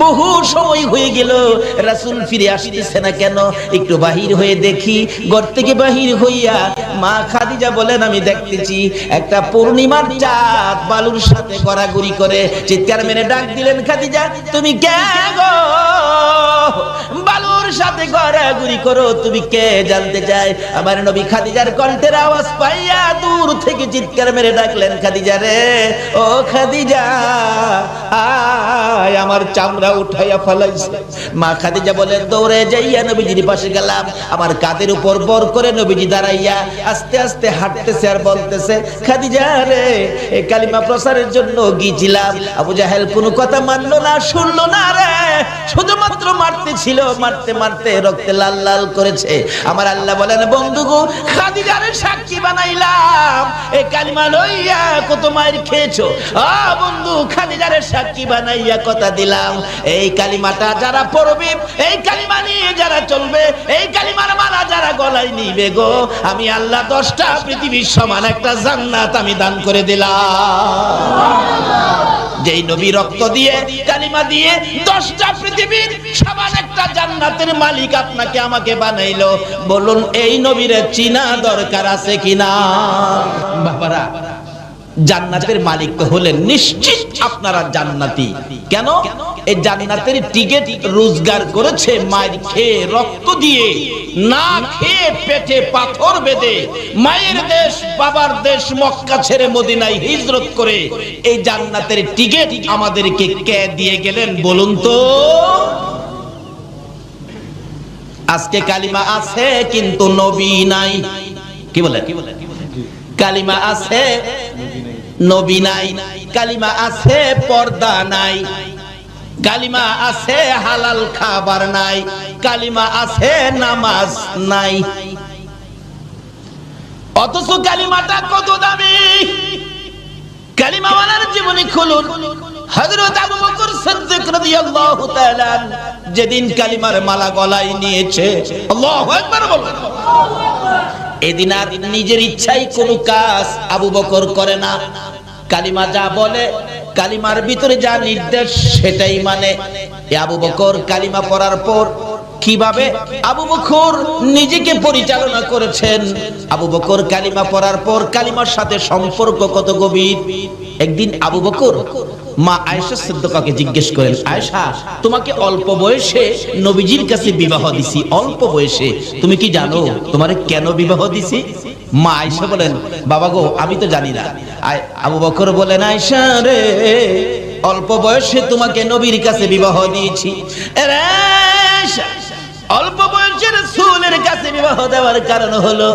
বহু সময় হয়ে গেল, রাসূল ফিরে আসতেছে না কেন? একটু বাহির হয়ে দেখি। ঘর থেকে বাহির হইয়া মা খাদিজা বলেন, আমি দেখতেছি একটা পূর্ণিমার চাঁদ বালুর সাথে গড়াগড়ি করে। চিৎকার মেরে ডাক দিলেন, খাদিজা তুমি কে গো? বালুর সাথে গড়াগড়ি করো, তুমি কে জানতে চাই? আমার নবী খাদিজার কণ্ঠের আওয়াজ পাইয়া দূর থেকে চিৎকার মেরে ডাকলেন, খাদিজা রে, ও খাদিজা আয়, আমার চামড়া উঠাইয়া ফেলাইছে। মা খাদিজা বলেন, দৌড়ে যাইয়া নবীজির পাশে গেলাম। আমার কাঁধের উপর বর করে নবীজি দাঁড়াইয়া আস্তে আস্তে হাঁটতেছে আর বলতেছে, খাদিজা রে, এই কালিমা প্রচারের জন্য গিয়েছিলাম, আবু জাহেল কোনো কথা মানলো না, শুনলো না রে, শুধুমাত্র মারতে ছিল, মারতে মারতে রক্তে লাল লাল করেছে। আমার আল্লাহ বলেন, বন্ধু গো, খাদিজারে সাক্ষী বানাইলাম, এই কালিমা লইয়া কত মায়ের খেয়েছো। বন্ধু, খাদিজারে সাক্ষী বানাইয়া কথা দিলাম, এই কালিমাটা যারা পড়বে, এই কালিমা নিয়ে যারা চলবে, এই কালিমার মালা যারা গলায় নিবে গো, আমি আল্লাহ 10টা পৃথিবীর সমান একটা জান্নাত আমি দান করে দিলাম। যেই নবী রক্ত দিয়ে কালিমা দিয়ে 10টা পৃথিবীর সমান একটা জান্নাতের মালিক আপনাকে আমাকে বানাইলো, বলুন এই নবীর চিনা দরকার আছে কিনা? বাবারা, জান্নাতের মালিক তো হলেন নিশ্চিত আপনারা জান্নাতি। কেন? এই জান্নাতের টিকিট রোজগার করেছে মায়ের খেয়ে, রক্ত দিয়ে, না খেয়ে পেটে পাথর বেঁধে, মায়ের দেশ বাবার দেশ মক্কা ছেড়ে মদিনায় হিজরত করে এই জান্নাতের টিকিট আমাদেরকে কে দিয়ে গেলেন বলুন তো? আজকে কালিমা আছে কিন্তু নবী নাই। কি বলে? কালিমা আছে, নবী নাই। কালিমা আছে, পর্দা নাই। কালিমা আছে, হালাল খাবার নাই। কালিমা আছে, নামাজ নাই। অথচ কালিমাটা কত দামি! কালিমাওয়ালার জীবনী খুলুন। হযরত আবু বকর সিদ্দিক রাদিয়াল্লাহু তাআলা যেদিন কালিমার মালা গলায় নিয়েছে, আল্লাহু আকবার বলুন, এদিন আর নিজের ইচ্ছায় কোনো কাজ আবু বকর করে না। কালিমা যা বলে, কালিমার ভিতরে যা নির্দেশ সেটাই মানে। আবু বকর কালিমা পড়ার পর কিভাবে আবু বকর নিজেকে পরিচালনা করেছেন, আবু বকর কালিমা পড়ার পর কালিমার সাথে সম্পর্ক কত গভীর। একদিন আবু বকর মা আয়েশা সিদ্দিকাকে জিজ্ঞেস করেন, আয়েশা, তোমাকে অল্প বয়সে নবীজির কাছে বিবাহ দিছি, অল্প বয়সে, তুমি কি জানো তোমারে কেন বিবাহ দিছি? মা আয়েশা বলেন, বাবা গো, আমি তো জানি না। আবু বকর বলেন, আয়েশা রে, অল্প বয়সে তোমাকে নবীর কাছে বিবাহ দিয়েছি। অল্প বয়সে রাসূলের কাছে বিবাহ দেওয়ার কারণ হলো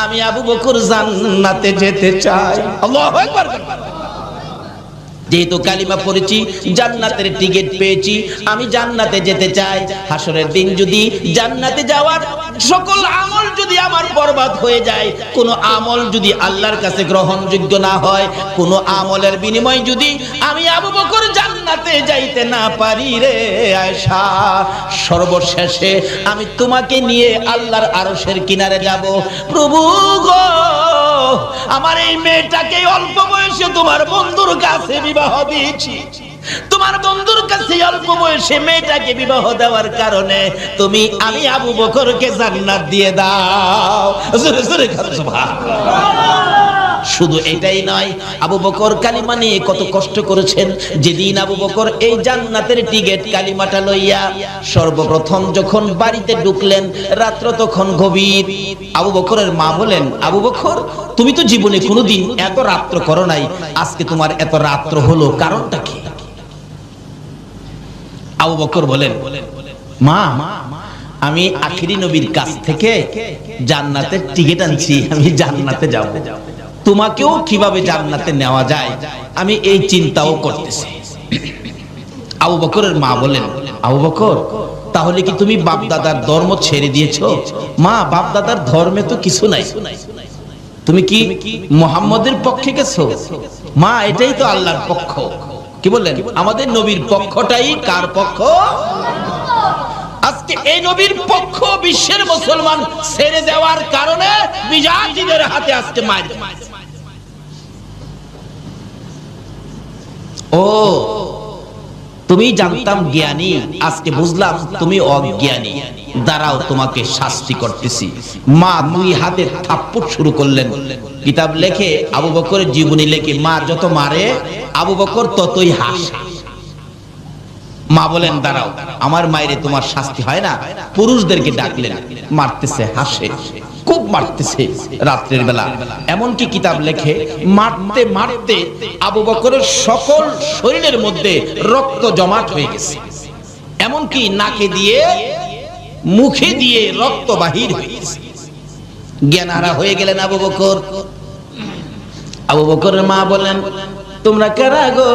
আমি আবু বকর জান্নাতে যেতে চাই। আল্লাহু আকবার। যেহেতু কালিমা পড়েছি, জান্নাতের টিকিট পেয়েছি, আমি জান্নাতে যেতে চাই। হাসরের দিন যদি জান্নাতে যাওয়ার সকল আমল যদি আমার বরবাদ হয়ে যায়, কোন আমল যদি আল্লাহর কাছে গ্রহণযোগ্য না হয়, কোন আমলের বিনিময়ে যদি আমি আবু বকর জান্নাতে যাইতে না পারি রে আয়েশা, সর্বশেষে আমি তোমাকে নিয়ে আল্লাহর আরশের কিনারে যাব। প্রভু গো, আমার এই মেয়েটাকে অল্প বয়সে তোমার বন্ধুর কাছে বিবাহ দিয়েছি, তোমার বন্ধুর কাছে অল্প বয়সে মেয়েটাকে বিবাহ দেওয়ার কারণে তুমি আমি আবু বকরকে জান্নাত দিয়ে দাও। শুধু এটাই নয়, আবু বকর কালিমা নিয়ে কত কষ্ট করেছেন। যেদিন আবু বকর এই জান্নাতের টিকিট কালিমাটা লইয়া সর্বপ্রথম যখন বাড়িতে ঢুকলেন, রাত্র তখন গভীর। আবু বকরের মা বলেন, আবু বকর, তুমি তো জীবনে কোনোদিন এত রাত্র করো নাই, আজকে তোমার এত রাত্র হলো, কারণটা কি? আবু বকর বলেন, মা, আমি আখিরি নবীর কাছ থেকে জান্নাতের টিকিট আনছি, আমি জান্নাতে যাব। তোমাকেও কিভাবে জান্নাতে নেওয়া যায় আমি এই চিন্তাও করতেছি। আবু বকরের মা বলেন, আবু বকর, তাহলে কি তুমি বাপ দাদার ধর্ম ছেড়ে দিয়েছো? মা, বাপ দাদার ধর্মে তো কিছু নাই, তুমি কি মুহাম্মদের পক্ষে গেছো? মা, এটাই তো আল্লাহর পক্ষ। কি বললেন? আমাদের নবীর পক্ষটাই কার পক্ষ? আজকে এই নবীর পক্ষ বিশ্বের মুসলমান ছেড়ে দেওয়ার কারণে বিজাতিদের হাতে আজকে মার। ও তুমি জানতাম জ্ঞানী, আজকে বুঝলাম তুমি অজ্ঞানী, দাঁড়াও তোমাকে শাস্তি করতেছি। মা দুই হাতে থাপ্পড় শুরু করলেন। কিতাব লেখে, আবু বকরের জীবনী লেখে, মা যত মারে আবু বকর ততই হাসে। মা বলেন দাঁড়াও, আমার মায়েরে তোমার শাস্তি হয় না। পুরুষদেরকে ডাকলেন, মারতেছে, হাসে, খুব মারতেছে রাত্রের বেলা। এমনকি কিতাব লেখে মারতে মারতে আবু বকরের সকল শরীরের মধ্যে রক্ত জমাট হয়ে গেছে, এমনকি নাকে দিয়ে মুখে দিয়ে রক্ত বাহির হয়ে গেছে। জ্ঞানহারা হয়ে গেলেন আবু বকর। আবু বকরের মা বলেন, তোমরা কারা গো?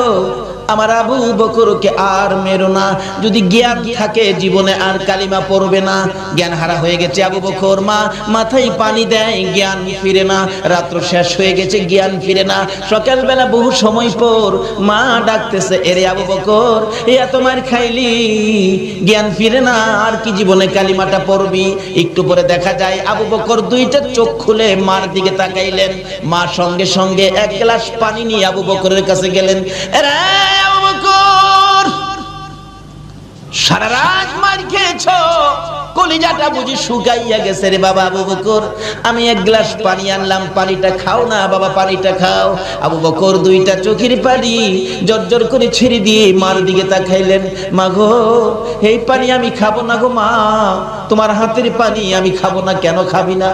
আমার আবু বকরকে আর মেরো না, যদি জ্ঞান থাকে জীবনে আর কালিমা পড়বে না। জ্ঞান হারা হয়ে গেছে আবু বকর। মা মাথায় পানি দেয়, জ্ঞান ফিরে না। রাত্র শেষ হয়ে গেছে, জ্ঞান ফিরে না। সকালবেলা বহু সময় পর মা ডাকতেছে, এরে আবু বকর, এত মার খাইলি, জ্ঞান ফিরে না, আর কি জীবনে কালিমাটা পড়বি? একটু পরে দেখা যায় আবু বকর দুইটা চোখ খুলে মার দিকে তাকাইলেন। মা সঙ্গে সঙ্গে এক গ্লাস পানি নিয়ে আবু বকরের কাছে গেলেন। সারা রাত মার খেয়েছো, কলিজাটা বুঝি শুকাইয়া গেছে রে বাবা। আবু বকর, আমি এক গ্লাস পানি আনলাম, পানিটা খাও না বাবা, পানিটা খাও। আবু বকর দুইটা চোখের পানি জর্জর করে ছেড়ে দিয়ে মার দিকে তাকাইলেন। মা গো, এই পানি আমি খাবো না গো মা, তোমার হাতের পানি আমি খাবো না। কেন খাবি না?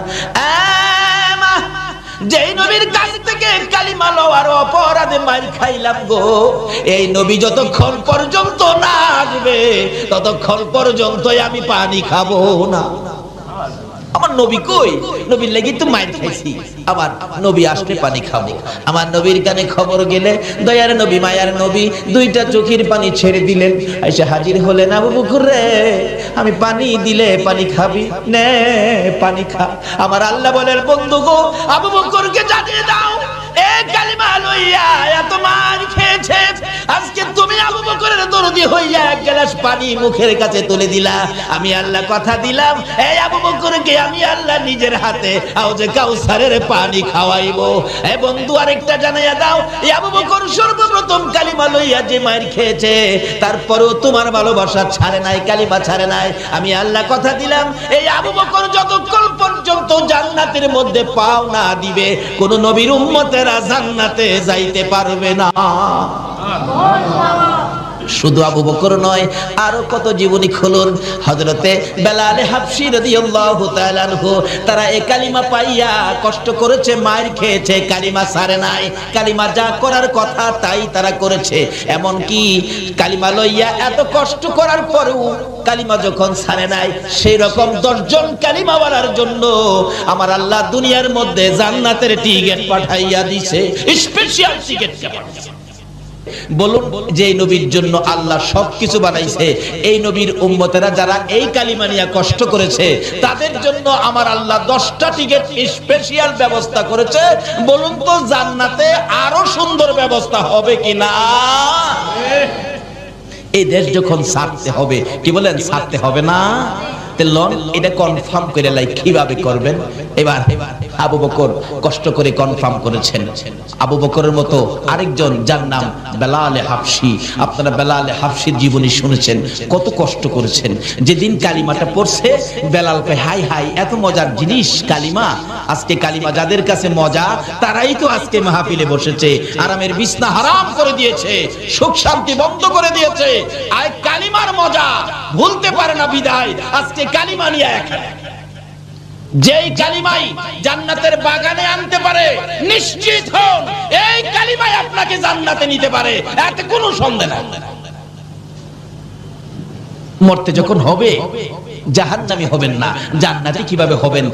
যেই নবীর কাছ থেকে কালিমা লওয়ার অপরাধে মার খাইলাম গো, এই নবী যতক্ষণ পর্যন্ত না আসবে ততক্ষণ পর্যন্তই আমি পানি খাবো না। আমার নবী কই? নবীর লাগি তো মার খাইছি, আবার নবী আসলে পানি খাবো। আমার নবীর কানে খবর গেলে দয়ার নবী, মায়ার নবী দুইটা চোখের পানি ছেড়ে দিলেন। এসে হাজির হলেন। আবু বকর রে, আমি পানি দিলে পানি খাবি? নে পানি খা। আমার আল্লাহ বলেন, বন্ধু গো, আবু বকরকে জানিয়ে দাও, এ কালিমা লইয়া এত মার খেয়েছে, আজকে তুমি আবু বকরের দরদি হইয়া এক গ্লাস পানি মুখের কাছে তুলে দিলা। আমি আল্লাহ কথা দিলাম, এই আবু বকরকে আমি আল্লাহ নিজের হাতে হাউজে কাউসারের পানি খাওয়াইবো। এ বন্ধু, আরেকটা জানাইয়া দাও, এই আবু বকর সর্বপ্রথম কালিমা লইয়া যে মার খেয়েছে, তারপরেও তোমার ভালোবাসা ছাড়ে নাই, কালিমা ছাড়ে নাই। আমি আল্লাহ কথা দিলাম, এই আবু বকর যতক্ষণ পর্যন্ত জান্নাতের মধ্যে পাও না দিবে, কোন নবীর উম্মতেরা জান্নাতে যাইতে পারবে না। শুধু আবু বকর নয়, আরো কত জীবনী খুলুন। হযরতে বেলাল হাবশী রাদিয়াল্লাহু তাআলা আনহু, তারা এই কালিমা পাইয়া কষ্ট করেছে, মার খেয়েছে, কালিমা ছাড়ে নাই। কালিমা যা করার কথা তাই তারা করেছে। এমন কি কালিমা লইয়া এত কষ্ট করার পরেও কালিমা যখন ছাড়ে নাই, সেই রকম 10 জন কালিমাওয়ালার জন্য আমার আল্লাহ দুনিয়ার মধ্যে জান্নাতের টিকিট পাঠাইয়া দিয়েছে, স্পেশাল টিকিট পাঠাইছে। বলুন, যে নবীর জন্য আল্লাহ সবকিছু বানাইছে, এই নবীর উম্মতেরা যারা এই কালিমা নিয়ে কষ্ট করেছে, তাদের জন্য আমার আল্লাহ 10টা টিকিট স্পেশাল ব্যবস্থা করেছে। বলুন তো, জান্নাতে আরো সুন্দর ব্যবস্থা হবে কিনা? এই দেশ যখন ছাড়তে হবে, কি বলেন, ছাড়তে হবে না? এটা কনফার্ম করে লাই, কিভাবে করবেন? এবার আবু বকর কষ্ট করে কনফার্ম করেছেন। আবু বকরের মতো আরেকজন, যার নাম বেলাল হাবশী, আপনারা বেলাল হাবশীর জীবনী শুনেছেন, কত কষ্ট করেছেন। যেদিন কালিমাটা পড়ছে, বেলাল কয়, হাই হাই, এত মজার জিনিস কালিমা। আজকে কালিমা যাদের কাছে মজা, তারাই তো আজকে মাহফিলে বসেছে, আরামের বিছনা হারাম করে দিয়েছে, সুখ শান্তি বন্ধ করে দিয়েছে। আর কালিমার মজা ভুলতে পারে না বিদায় আজকে কালিমা নিয়ে এখানে। যেই কালিমাই জান্নাতের বাগানে আনতে পারে, নিশ্চিত হন এই কালিমাই আপনাকে জান্নাতে নিতে পারে, এতে কোনো সন্দেহ নাই। মরতে যখন হবে, জাহান্নামী হবেন না, জান্নাতি কিভাবে হবেন,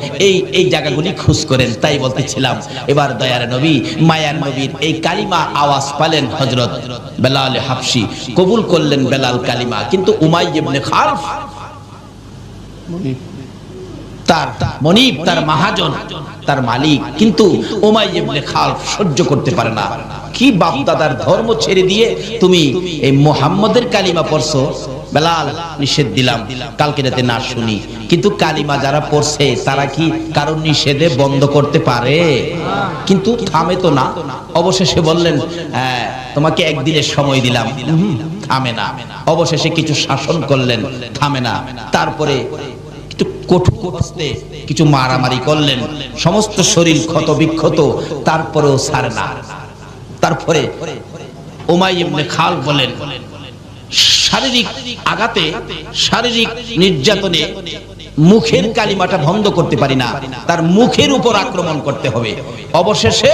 এই জায়গাগুলি খোঁজ করেন। তাই বলতেছিলাম, এবার দয়ার নবী, মায়ার নবীর এই কালিমা আওয়াজ পালেন হযরত বেলাল হাবশী, কবুল করলেন বেলাল কালিমা। কিন্তু উমাইয়া ইবনে খালফ, তার মনিব, তার মহাজন, তার মালিক, কিন্তু উমাইয়া ইবনে খালফ সহ্য করতে পারে না। কি বাপ দাদার ধর্ম ছেড়ে দিয়ে তুমি এই মুহাম্মদের কালিমা পড়ছো? বেলাল, নিষেধ দিলাম, কালকে রাতে না শুনি। কিন্তু কালিমা যারা পড়ছে, তারা কি কারণ নিষেধে বন্ধ করতে পারে? কিন্তু থামে তো না। অবশেষে বললেন, তোমাকে একদিনের সময় দিলাম। থামে না। অবশেষে কিছু শাসন করলেন, থামে না। তারপরে একটু কঠোর হস্তে কিছু মারামারি করলেন, সমস্ত শরীর ক্ষত বিক্ষত, তারপরেও ছাড়ে না। তারপরে উমাইয়া ইবনে খালদ বলেন, শারীরিক আঘাতে, শারীরিক নির্যাতনে মুখের কালিমাটা বন্ধ করতে পারি না, তার মুখের উপর আক্রমণ করতে হবে। অবশেষে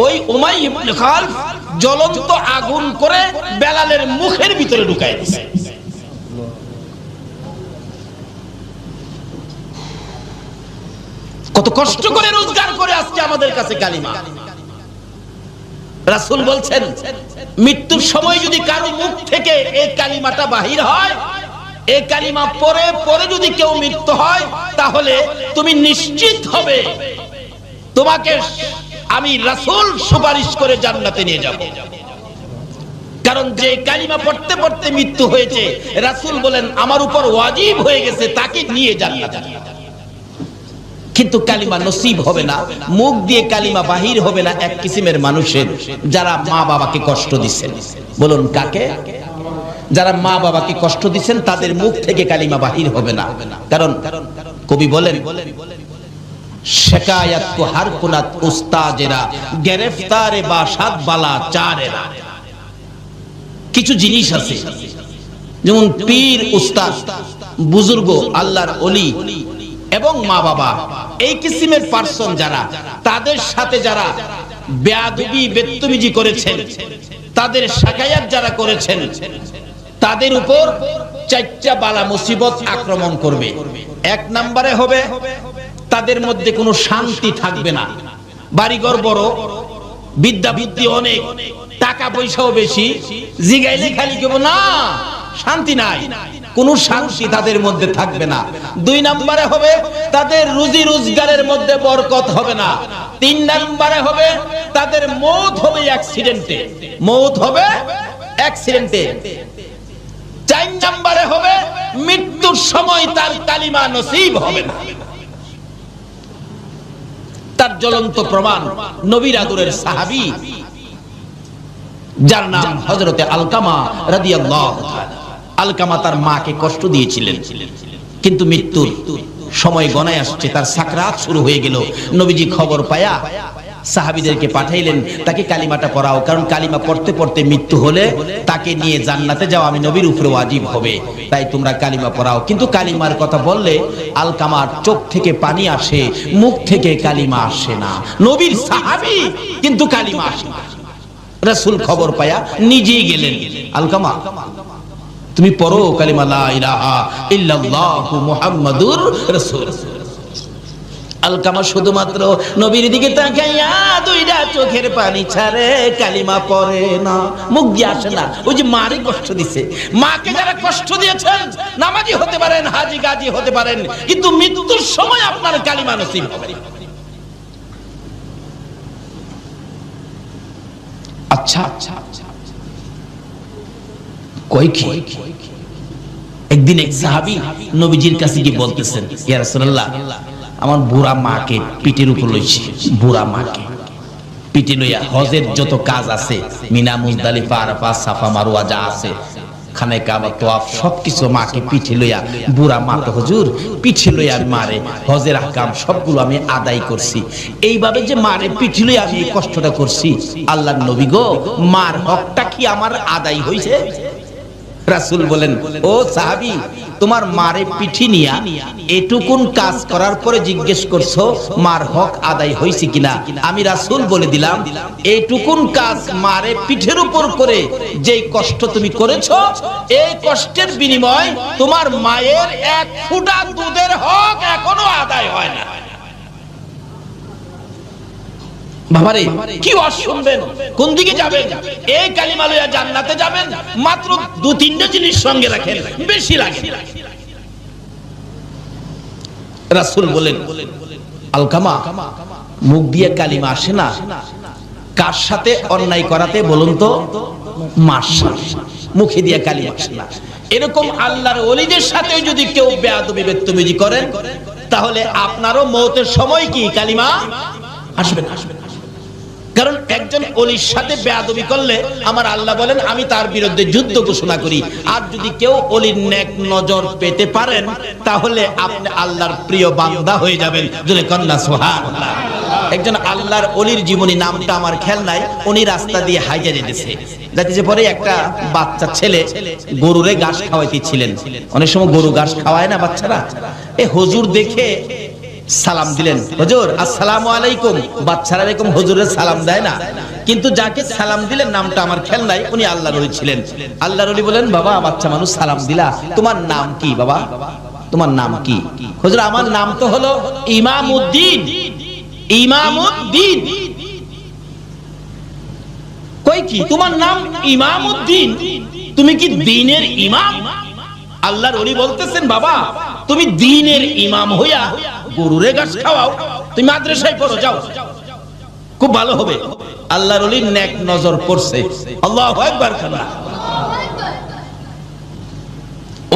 ওই উমাইয়া ইবনে খালদ জ্বলন্ত আগুন করে বেলালের মুখের ভিতরে ঢুকায় দিয়েছে। কত কষ্ট করে রোজগার করে আসছে আমাদের কাছে কালিমা। রাসূল বলছেন, মৃত্যুর সময় যদি কারো মুখ থেকে এই কালিমাটা বাহির হয়, এই কালিমা পরে পরে যদি কেউ মৃত্যু হয়, তাহলে তুমি নিশ্চিত হবে তোমাকে আমি রাসূল সুপারিশ করে জান্নাতে নিয়ে যাব। কারণ যে কালিমা পড়তে পড়তে মৃত্যু হয়েছে, রাসূল বলেন আমার উপর ওয়াজিব হয়ে গেছে তাকে নিয়ে জান্নাতে। কিন্তু কালিমা নসিব হবে না, মুখ দিয়ে কালিমা বাহির হবে না এক কিসিমের মানুষের, যারা মা বাবাকে কষ্ট দিচ্ছেন। বলুন কাকে? যারা মা বাবাকে কষ্ট দিচ্ছেন তাদের মুখ থেকে কালিমা বাহির হবে না। কারণ কবি বলেন, শিকায়াত কো হার কুনাত উস্তাজেরা, গ্রেফতারে বাসাত বালা চারেরা। কিছু জিনিস আছে, যেমন পীর, উস্তাদ, বুজুর্গ, আল্লাহর ওলি এবং মা বাবা, এই কিসিমের পার্সন যারা, তাদের সাথে যারা বেয়াদবি বেত্তমিজি করেছেন, তাদের শিকায়াত যারা করেছেন, তাদের উপর চারটা বালা মুসিবত আক্রমণ করবে। এক নম্বরে হবে তাদের মধ্যে কোনো শান্তি থাকবে না। বাড়িঘর বড়, বিদ্যা বুদ্ধি অনেক, টাকা পয়সাও বেশি, জিগাইলে খালি কেবল না, শান্তি নাই, কোনো শান্তি তাদের মধ্যে থাকবে না। দুই নম্বরে হবে তাদের রুজি রোজগারের মধ্যে বরকত হবে না। তিন নম্বরে হবে তাদের মওত হবে অ্যাক্সিডেন্টে, মওত হবে অ্যাক্সিডেন্টে। চার নম্বরে হবে মৃত্যুর সময় তার কালিমা নসিব হবে না। তার জ্বলন্ত প্রমাণ নবীর আদরের সাহাবী, যার নাম হযরতে আলকামা রাদিয়াল্লাহু তাআলা। আলকামা তার মাকে কষ্ট দিয়েছিলেন, কিন্তু মৃত্যুর সময় গণায় আসছে, তার সাকরাত শুরু হয়ে গেল। নবীজি খবর পায়া সাহাবীদেরকে পাঠাইলেন, তাকে কালিমাটা পড়াও, কারণ কালিমা পড়তে পড়তে মৃত্যু হলে তাকে নিয়ে জান্নাতে যাওয়া আমি নবীর উপরে ওয়াজিব হবে, তাই তোমরা কালিমা পড়াও। কিন্তু কালিমার কথা বললে আলকামার চোখ থেকে পানি আসে, মুখ থেকে কালিমা আসে না। নবীর সাহাবী কিন্তু কালিমা আসে না। রাসূল খবর পায়া নিজেই গেলেন, আলকামা তুমি পড়ো কালিমা লা ইলাহা ইল্লাল্লাহু মুহাম্মাদুর রাসূল। আলকামা শুধুমাত্র নবীর দিকে তাকাইয়া দুইটা চোখের পানি ছাড়ে, কালিমা পড়ে না, মুখ দিয়ে আসে না। ওই যে মারে কষ্ট দিছে, মাকে যারা কষ্ট দিয়েছেন, নামাজি হতে পারেন, হাজী গাজী হতে পারেন, কিন্তু মৃত্যুর সময় আপনার কালিমা নসিব হবে। আচ্ছা কই কি? একদিন এক সাহাবী নবীজির কাছে গিয়ে বলতেছেন, ইয়া রাসূলুল্লাহ, আমার বুড়া মাকে পিঠের উপর লইছি, বুড়া মাকে পিঠে লইয়া হজের যত কাজ আছে, মিনা, মুজদালিফা, আরাফা, সাফা, মারওয়া যা আছে, খানে কাবা, তোয়াফ, সবকিছু মাকে পিঠে লইয়া, বুড়া মা তো হুজুর, পিঠে লইয়া মারে হজের আহকাম সবগুলো আমি আদায় করছি। এইভাবে যে মারে পিঠে লইয়া আমি এই কষ্টটা করছি, আল্লাহর নবী গো, মার হকটা কি আমার আদায় হইছে? রাসূল বলেন, ও সাহাবী, তোমার মারে পিঠি নিয়া এটুকুন কাজ করার পরে জিজ্ঞেস করছো মার হক আদায় হইছে কিনা? আমি রাসূল বলে দিলাম, এইটুকুন কাজ মারে পিঠের উপর করে যেই কষ্ট তুমি করেছো, এই কষ্টের বিনিময় তোমার মায়ের এক ফোঁটা দুধের হক এখনো আদায় হয় না। বাবারে কি ওয়াজ শুনবেন, কোন দিকে যাবেন? এই কালিমা লইয়া জান্নাতে যাবেন, মাত্র দু তিনটা জিনিস সঙ্গে রাখেন, বেশি লাগে। রাসূল বলেন, আলকামা, মুখ দিয়ে কালিমা আসে না, কার সাথে অন্যায় করাতে বলুন তো? মার সাথে। মুখে দিয়ে কালিমা আসে না। এরকম আল্লাহর ওলিদের সাথে যদি কেউ বেয়াদবি বেত্তমিজি করেন, তাহলে আপনারও মওতের সময় কি কালিমা আসবে না। কারণ একজন ওলির সাথে বেয়াদবি করলে আমার আল্লাহ বলেন আমি তার বিরুদ্ধে যুদ্ধ ঘোষণা করি। আর যদি কেউ ওলির নেক নজর পেতে পারেন তাহলে আপনি আল্লাহর প্রিয় বান্দা হয়ে যাবেন। জোরে কন্যা সুবহানাল্লাহ। একজন আল্লাহর ওলির জীবনী, নামটা আমার খেয়াল নাই, উনি রাস্তা দিয়ে হাইজা যেতেছে, যাইতেছে পরে একটা বাচ্চা ছেলে গরুরে ঘাস খাওয়াইতেছিলেন। অনেক সময় গরু ঘাস খাওয়ায় না বাচ্চারা, এ হুজুর দেখে সালাম দিলেন, হুজুর আসসালামু আলাইকুম। বাচ্চারা এরকম হুজুরের সালাম দেয় না, কিন্তু যাকে সালাম দিলেন নামটা আমার খেয়াল নাই, উনি আল্লাহর ওলি ছিলেন। আল্লাহর ওলি বলেন, বাবা বাচ্চা মানুষ সালাম দিলা, তোমার নাম কি বাবা, তোমার নাম কি? হুজুর আমার নাম তো হলো ইমামউদ্দিন। ইমামউদ্দিন কই কি তোমার নাম ইমামউদ্দিন, তুমি কি দ্বীনের ইমাম? আল্লাহর ওলি বলতেছেন, বাবা তুমি দ্বীনের ইমাম হইয়া গরুরে ঘাস খাওয়াও, তুমি মাদ্রাসায় পড়ো, যাও, খুব ভালো হবে। আল্লাহর ওলির নেক নজর পড়ছে। আল্লাহু আকবার।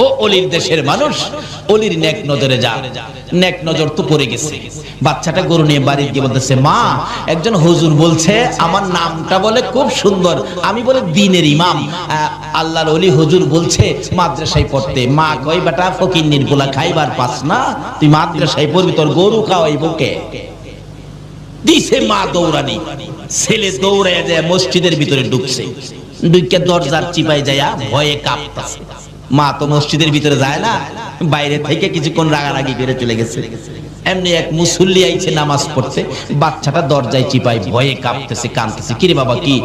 ও ওলির দেশের মানুষ, ওলির নেক নজরে যা, নেক নজর তো পড়ে গেছে। বাচ্চাটা গরু নিয়ে বাড়ি গিয়ে বলতেছে, মা একজন হুজুর বলছে আমার নামটা বলে খুব সুন্দর, আমি বলে দ্বীনের ইমাম, আল্লাহর ওলি হুজুর বলছে মাদ্রাসায় পড়তে। মা কই বেটা ফকিন্নির গোলা খাইবার পাস না, তুই মাদ্রাসায় পড়বি, তোর গরু খাওয়াইবো কে? দিছে মা দৌড়ানি, ছেলে দৌড়ায় যায় মসজিদের ভিতরে ঢুকছে, ঢুকে দরজার চিপায় যায় ভয়ে কাঁপতাছে। মা তো মসজিদের ভিতরে যায় না, বাইরে থেকে কিছুক্ষণ রাগারাগি করে চলে গেছে। এমনি এক মুসল্লি আইছে নামাজ পড়তে, বাচ্চাটা দরজায় চিপায় ভয়ে কাঁপতেছে, কাঁদতেছে। কিরে বাবা কি?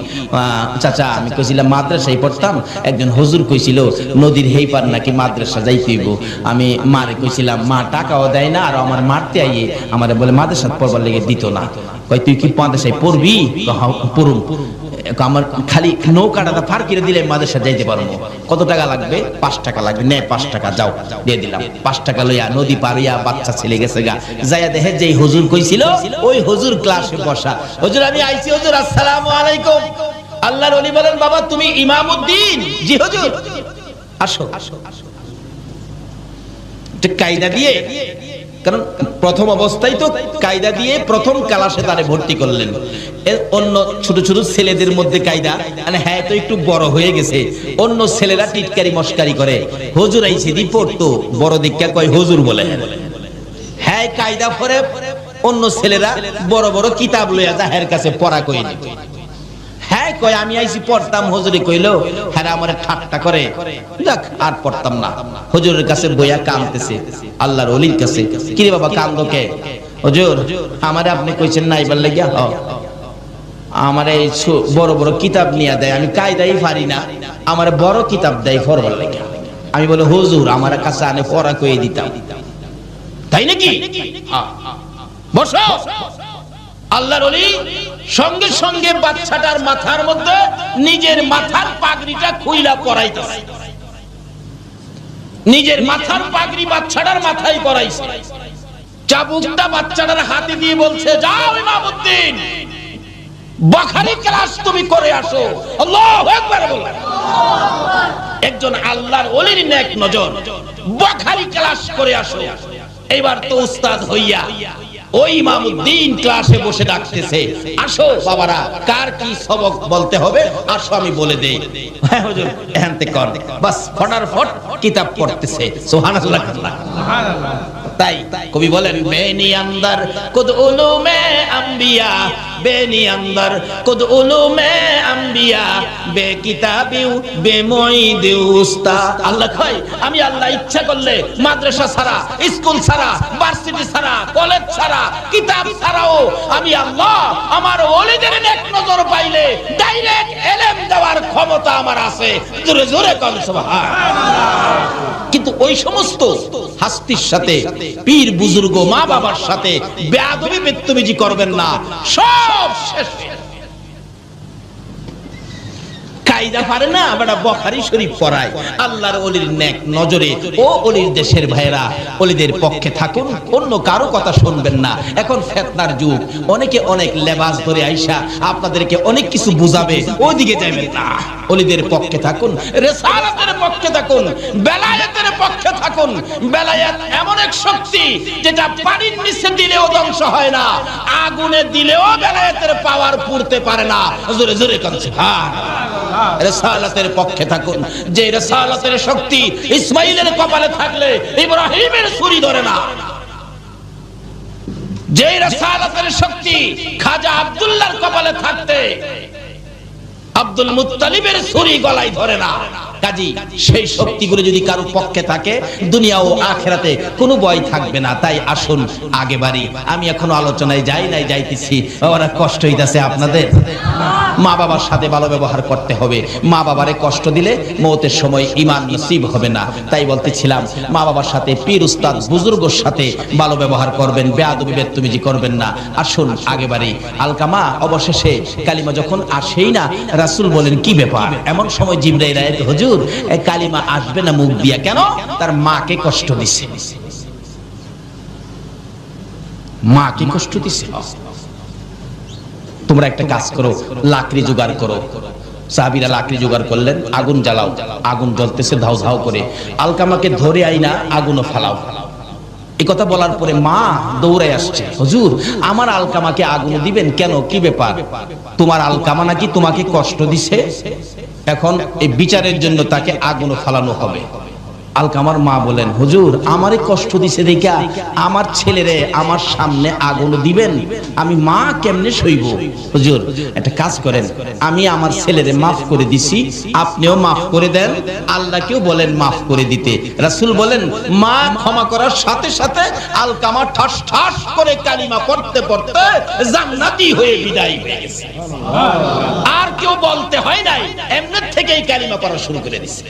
চাচা আমি কইছিলাম মাদ্রাসায় পড়তাম, একজন হুজুর কইছিল নদীর হেই পার নাকি মাদ্রাসা যাইতেইব। আমি মারে কইছিলাম, মা টাকাও দেয় না, আর আমার মারতে আইয়ে আমারে বলে মাদ্রাসা পড়বার লেগে দিত না। কই তুই কি মাদ্রাসায় পড়বি? পড়ুম। আমার খালি নৌকাটা পার করে দিলে মাদ্রাসা যাইতে পারবো। কত টাকা লাগবে? 5 টাকা লাগবে। নে 5 টাকা, যাও দিয়ে দিলাম। 5 টাকা লইয়া নদী পারিয়া বাচ্চা ছেলে গেছে গা, যাইয়া দেখে যেই হুজুর কইছিল ওই হুজুর ক্লাসে বসা। হুজুর আমি আইছি, হুজুর আসসালামু আলাইকুম। আল্লাহর ওলি বলেন, বাবা তুমি ইমামউদ্দিন? জি হুজুর। আসো। কায়দা দিয়ে, কারণ প্রথম অবস্থায় তো কায়দা দিয়ে প্রথম ক্লাসে তারে ভর্তি করলেন। অন্য ছোট ছোট ছেলেদের মধ্যে কায়দা, মানে হ্যাঁ তো একটু বড় হয়ে গেছে, অন্য ছেলেরা টিটকারি মস্কারি করে। হুজুর আইছে দি পড়তো, বড় দীক্ষা কয় হুজুর বলে। হ্যাঁ কায়দা পরে অন্য ছেলেরা বড় বড় কিতাব লইয়া যাহের কাছে পড়া কই নি। হ্যাঁ কয় আমি আইছি পড়তাম, হুজুরে কইলো হ্যাঁ আমারে ঠাট্টা করে, যাক আর পড়তাম না। হুজুরের কাছে বইয়া কাঁদতেছে, আল্লাহর ওলির কাছে। কি রে বাবা কান্দো কে? হুজুর আমারে আপনি কইছেন না এবার লাগিয়া, আমারে বড় বড় কিতাব নিয়ে দেয়, আমি কায়দাই পারি না, আমারে বড় কিতাব দেয় পড়বার লাগিয়া। আমি বলে হুজুর আমার কাছে আনে পড়া কইয়ে দিতাম। তাই নাকি? বসো। আল্লাহর ওলি সঙ্গে সঙ্গে বাচ্চাটার মাথার মধ্যে নিজের মাথার পাগড়িটা খুইলা পরাইতেছে, নিজের মাথার পাগড়ি বাচ্চাটার মাথায় পরাইছে। চাবুকটা বাচ্চাটার হাতে দিয়ে বলছে, যাও ইমামউদ্দিন বুখারী ক্লাস তুমি করে আসো। আল্লাহু আকবার বলেন। একজন আল্লাহর ওলির নেক নজর, বুখারী ক্লাস করে আসো। এবার তো উস্তাদ হইয়া ওই ইমামউদ্দিন ক্লাসে বসে ডাকতেছে, আসো বাবারা কার কি সবক বলতে হবে আসো আমি বলে দেই। হ্যাঁ হুজুর এখানতে কর, বাস ফটাফট কিতাব পড়তেছে। সুবহানাল্লাহ সুবহানাল্লাহ। তাই কবি বলেন, বেনি আন্দার কুদ উলুমে আম্বিয়া, বেনি আন্দার কুদ উলুমে আম্বিয়া, বে কিতাবিউ বে মুঈদিউ উস্তাদ। আল্লাহ কয় আমি আল্লাহ ইচ্ছা করলে মাদ্রাসা ছাড়া, স্কুল ছাড়া, ভার্সিটি ছাড়া, কলেজ ছাড়া, কিতাব ছাড়াও আমি আল্লাহ আমার ওলিদের নেক নজর পাইলে ডাইরেক্ট ইলম দেওয়ার ক্ষমতা আমার আছে। জোরে জোরে কোন সুবহানাল্লাহ। কিন্তু ওই সমস্ত হাস্তির সাথে, পীর বুজুর্গ মা বাবার সাথে বেয়াদবি বেত্তমিজি করবেন না, সব শেষ। কায়দা পারে না, বেটা বুখারী শরীফ পড়ায়। আল্লাহর ওলির নেক নজরে ও ওলির দেশের ভাইরা ওলিদের পক্ষে থাকুন, অন্য কারো কথা শুনবেন না। এখন ফিতনার যুগ, অনেকে অনেক লেবাস ধরে আইসা আপনাদেরকে অনেক কিছু বুঝাবে, ওইদিকে যাবেন না। ওলিদের পক্ষে থাকুন, রিসালাতের পক্ষে থাকুন, বেলায়েতের পক্ষে থাকুন। বেলায়েত এমন এক শক্তি যেটা পানির নিচে দিলেও ধ্বংস হয় না, আগুনে দিলেও বেলায়েতের পাওয়ার পুরতে পারে না। জোরে জোরে কোন সুবহানাল্লাহ। রিসালাতের পক্ষে থাকুন, যে রিসালাতের শক্তি ইসমাইলের কপালে থাকলে ইব্রাহিমের ছুরি ধরে না, যে রিসালাতের শক্তি খাজা আব্দুল্লাহর কপালে থাকতে আব্দুল মুত্তালিবের ছুরি গলায় ধরে না। কাজী সেই শক্তিগুলো যদি কারো পক্ষে থাকে, দুনিয়া ও আখিরাতে কোনো ভয় থাকবে না। তাই আসুন আগে বাড়ি। আমি এখনো আলোচনায় যাই নাই, যাইতেছি। ওরা কষ্ট হইতাছে আপনাদের? মা বাবার সাথে ভালো ব্যবহার করতে হবে। মা বাবারে কষ্ট দিলে মওতের সময় ঈমান নসিব হবে না। তাই বলতেছিলাম, মা বাবার সাথে, পীর উস্তাদ বুজুর্গের সাথে ভালো ব্যবহার করবেন, বেয়াদবি বেদতুমিজি করবেন না। আসুন আগে বাড়ি। আলকামা অবশেষে কালিমা যখন আসেই না, রাসূল বলেন কি ব্যাপার? এমন সময় জিবরাইল আয়াত, হুজুর এই কালিমা আসবে না মুখ দিয়া কেন? তার মাকে কষ্ট দিছে, মাকে কষ্ট দিছে। তোমরা একটা কাজ করো, লাকড়ি জোগাড় করো। সাহাবীরা লাকড়ি জোগাড় করলেন, আগুন জ্বালাও। আগুন জ্বলতেছে ধাউ ধাউ করে, আলকামাকে ধরে আইনা আগুনও ফালাও। এই কথা বলার পরে মা দৌড়ে আসছে, হুজুর আমার আলকামাকে আগুন দিবেন কেন? কি ব্যাপার? তোমার আলকামা নাকি তোমাকে কষ্ট দিছে, এখন এই বিচারের জন্য তাকে আগুন ফালানো হবে। আলকামার মা বলেন, হুজুর আমারে কষ্ট দিছে দেখা আমার ছেলেরে আমার সামনে আগুন দিবেন? আমি মা কেমনে সইব? হুজুর একটা কাজ করেন, আমি আমার ছেলেরে মাফ করে দিছি, আপনিও মাফ করে দেন, আল্লাহকেও বলেন মাফ করে দিতে। রাসূল বলেন, মা ক্ষমা করার সাথে সাথে আলকামা ঠাস ঠাস করে কালিমা পড়তে পড়তে জান্নাতি হয়ে বিদায় হয়ে গেছে। আর কেউ বলতে হয় নাই, এমনি থেকেই কালিমা পড়া শুরু করে দিছে।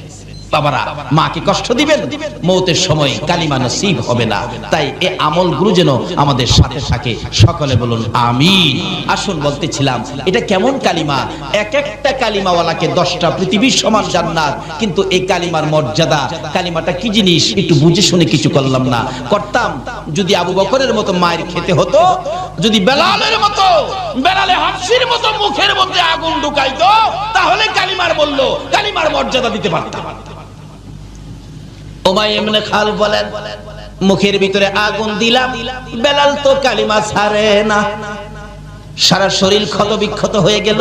বাবারা, মাকে কষ্ট দিবেন, মওতের সময় কালিমা নসিব হবে না। তাই এই আমলগুলো যেন আমাদের সাথে থাকে। সকলে বলুন আমিন। আসুন বলতেছিলাম, এটা কেমন কালিমা? এক একটা কালিমাওয়ালাকে 10টা পৃথিবীর সমান জান্নাত। কিন্তু এই কালিমার মর্যাদা, কালিমাটা কি জিনিস একটু বুঝে শুনে কিছু করলাম না, করতাম যদি আবু বকরের মতো মায়ের খেতে হতো, যদি বেলালের মতো, বেলালে হাফসির মতো মুখের মধ্যে আগুন ঢুকাইতো, তাহলে কালিমার বললো, কালিমার মর্যাদা দিতে পারতাম। উমাইয়া ইবনে খালফ বলেন, মুখের ভিতরে আগুন দিলাম, বেলাল তো কালিমা ছাড়ে না। সারা শরীর ক্ষত বিক্ষত হয়ে গেল,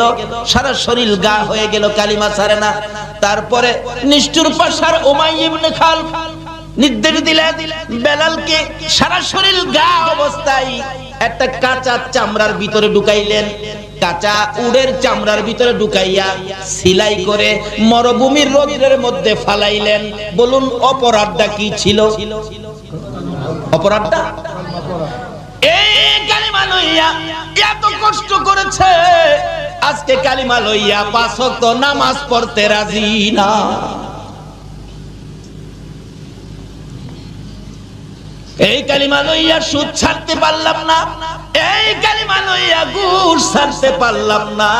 সারা শরীর গা হয়ে গেল, কালিমা ছাড়ে না। তারপরে নিষ্ঠুর পাশার উমাইয়া ইবনে খালফ নির্দেশ দিলেন, বেলালকে সারা শরীর গা অবস্থায় একটা কাঁচা চামড়ার ভিতরে ঢুকাইলেন। কাঁচা উটের চামড়ার ভিতরে ঢুকাইয়া সেলাই করে মরুভূমির রোদের মধ্যে ফালাইলেন। বলুন অপরাধটা কি ছিল? অপরাধটা এই কালিমা লইয়া এত কষ্ট করেছে, আজকে কালিমা লইয়া 5 ওয়াক্ত নামাজ পড়তে রাজি না। এই কালিমা লইয়া সুদ ছাড়তে পারলাম না, এই কালিমা লইয়া ঘুষ ছাড়তে পারলাম না,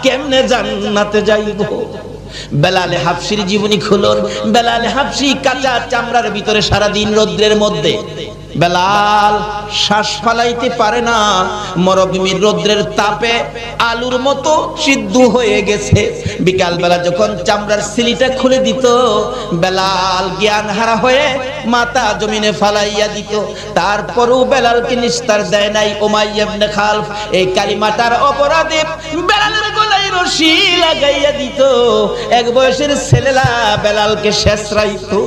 কেমনে জান্নাতে যাইব? বেলালে হাফসির জীবনী খুলুন। বেলালে হাফসি কাঁচা চামড়ার ভিতরে সারাদিন রৌদ্রের মধ্যে, বেলাল শ্বাস ফালাইতে পারে না, মরুভূমির রৌদ্রের তাপে আলুর মতো সিদ্ধ হয়ে গেছে। বিকাল বেলা যখন চামড়ার সিলিটা খুলে দিত, বেলাল জ্ঞান হারা হয়ে মাথা জমিনে ফালাইয়া দিত। তারপরও বেলালকে নিস্তার দেয় নাই উমাইয়া ইবনে খালফ। এই কালিমাটার অপরাধে বেলালের গলায় রশি লাগাইয়া দিত। এক বয়সের ছেলেরা বেলালকে শেষরাইতো,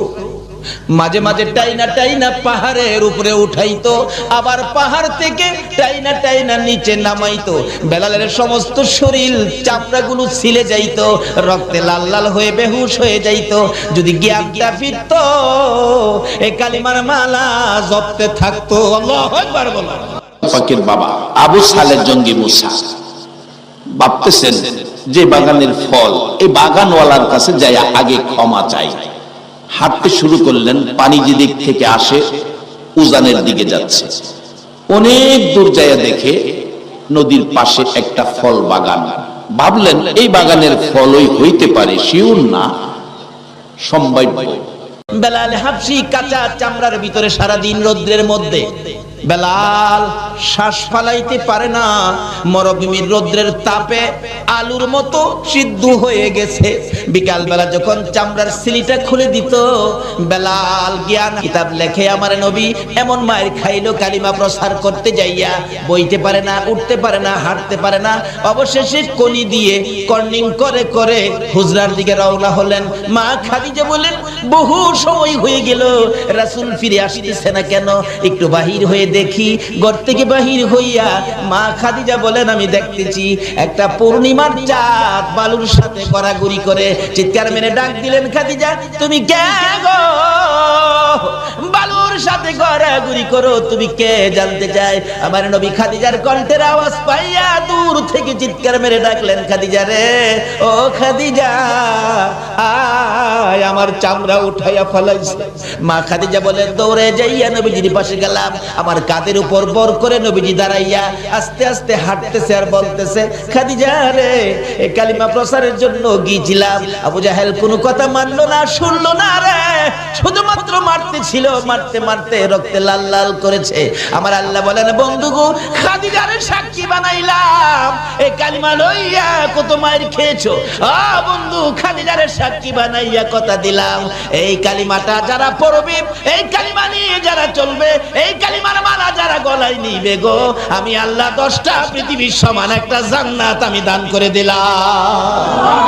মাঝে মাঝে টাইনা টাইনা পাহাড়ের উপরে উঠাইতো, আবার পাহাড় থেকে টাইনা টাইনা নিচে নামাইতো। বেলালের সমস্ত শরীর চামড়াগুলো ছিলে যাইতো, রক্তে লাল লাল হয়ে বেহুশ হয়ে যাইতো। যদি জ্ঞানটা ফিরতো, এই কালিমার মালা জপতে থাকতো। আল্লাহু আকবার বলো। ফকির বাবা আবু সালেহ জঙ্গি মুসা ভাবতেছেন যে বাগানের ফল, এই বাগানওয়ালার কাছে যায় আগে ক্ষমা চাই। হাঁটতে শুরু করলেন, পানি যে দিক থেকে আসে উজানের দিকে যাচ্ছে। অনেক দূর যায় দেখে নদীর পাশে একটা ফল বাগান, ভাবলেন এই বাগানের ফলই হইতে পারে, শিওর না, সম্ভাব্য। বেলাল হাবশি কাঁচা চামড়ার ভিতরে সারাদিন রৌদ্রের মধ্যে, বেলাল শ্বাস ফালাইতে পারে না, মরুভূমির রৌদ্রের তাপে আলুর মতো সিদ্ধ হয়ে গেছে। বিকাল বেলা যখন চামড়ার সিলিটা খুলে দিত, বেলাল জ্ঞান কিতাব লেখে আমার নবী এমন মায়ের খাইলো কালিমা প্রচার করতে যাইয়া, বইতে পারে না, উঠতে পারে না, হাঁটতে পারে না, অবশেষে কলি দিয়ে কর্নিং করে করে হুজরার দিকে রওনা হলেন। মা খাদিজা বলেন বহু সময় হয়ে গেল, রাসূল ফিরে আসতেছে না কেন, একটু বাহির হয়ে দেখি। ঘর থেকে বাহির হইয়া মা খাদিজা বলেন আমি দেখতেছি একটা পূর্ণিমার চাঁদ বালুর সাথে গড়াগড়ি করে। চিৎকার মেরে ডাক দিলেন, খাদিজা তুমি কে গো, বালুর সাথে গড়াগড়ি করো, তুমি কে জানতে চাই। আমার নবী খাদিজার কণ্ঠের আওয়াজ পাইয়া দূর থেকে চিৎকার মেরে ডাকলেন, খাদিজা রে, ও খাদিজা আয়, আমার চামড়া উঠাইয়া ফেলাইছে। মা খাদিজা বলেন দৌড়ে যাইয়া নবীজির পাশে গেলাম, আমার কাঁধের উপর বর করে নবীজি দাঁড়াইয়া আস্তে আস্তে হাঁটতেছে আর বলতেছে, খাদিজা রে, এই কালিমা প্রচারের জন্য গিয়েছিলাম, আবু জাহেল কোনো কথা মানলো না, শুনলো না রে, শুধুমাত্র মারতে ছিল, মারতে মারতে রক্তে লাল লাল করেছে। আমার আল্লাহ বলেন বন্ধু গো, খাদিজারে সাক্ষী বানাইলাম, এই কালিমা লইয়া কত মায়ের খেয়েছো, বন্ধু খাদিজারে সাক্ষী বানাইয়া কথা দিলাম, এই কালিমাটা যারা পড়বে, এই কালিমা নিয়ে যারা চলবে, এই কালিমার মালা যারা গলায় নিবে গো, আমি আল্লাহ 10টা পৃথিবীর সমান একটা জান্নাত আমি দান করে দিলাম।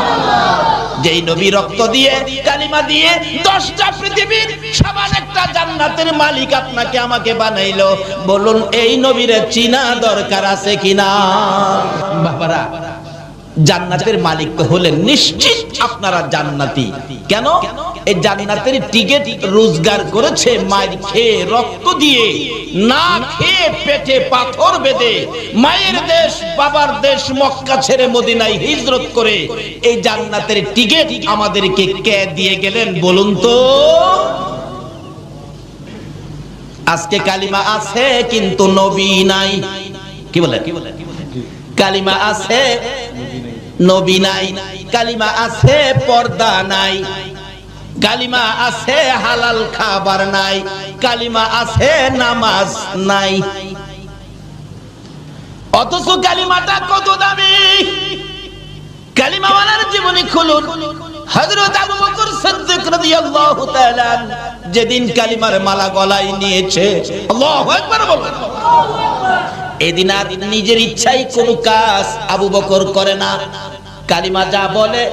যেই নবী রক্ত দিয়ে কালিমা দিয়ে 10টা পৃথিবীর সমান একটা জান্নাতের মালিক আপনাকে আমাকে বানাইলো, বলুন এই নবীর চিনা দরকার আছে কিনা? বাবারা, জান্নাতের মালিক তো হলেন নিশ্চিত আপনারা জান্নাতি। কেন? এই জান্নাতের টিকিট রোজগার করেছে মায়ের খেয়ে, রক্ত দিয়ে, না খেয়ে পেটে পাথর বেঁধে, মায়ের দেশ বাবার দেশ মক্কা ছেড়ে মদিনায় হিজরত করে এই জান্নাতের টিকিট আমাদেরকে কে দিয়ে গেলেন বলুন তো? আজকে কালিমা আছে কিন্তু নবী নাই। কি বলে? কালিমা আছে নবী নাই, কালিমা আছে পর্দা নাই, কালিমা আছে হালাল খাবার নাই, কালিমা আছে নামাজ নাই। অথচ কালিমাটা কত দামি। কালিমাওয়ালার জীবনী খুলুন। হযরত আবু বকর সিদ্দিক রাদিয়াল্লাহু তাআলা যেদিন কালিমার মালা গলায় নিয়েছে, আল্লাহু আকবার বলুন, এদিন আর নিজের ইচ্ছায় কোনো কাজ আবু বকর করে না। কালিমা যা বলে,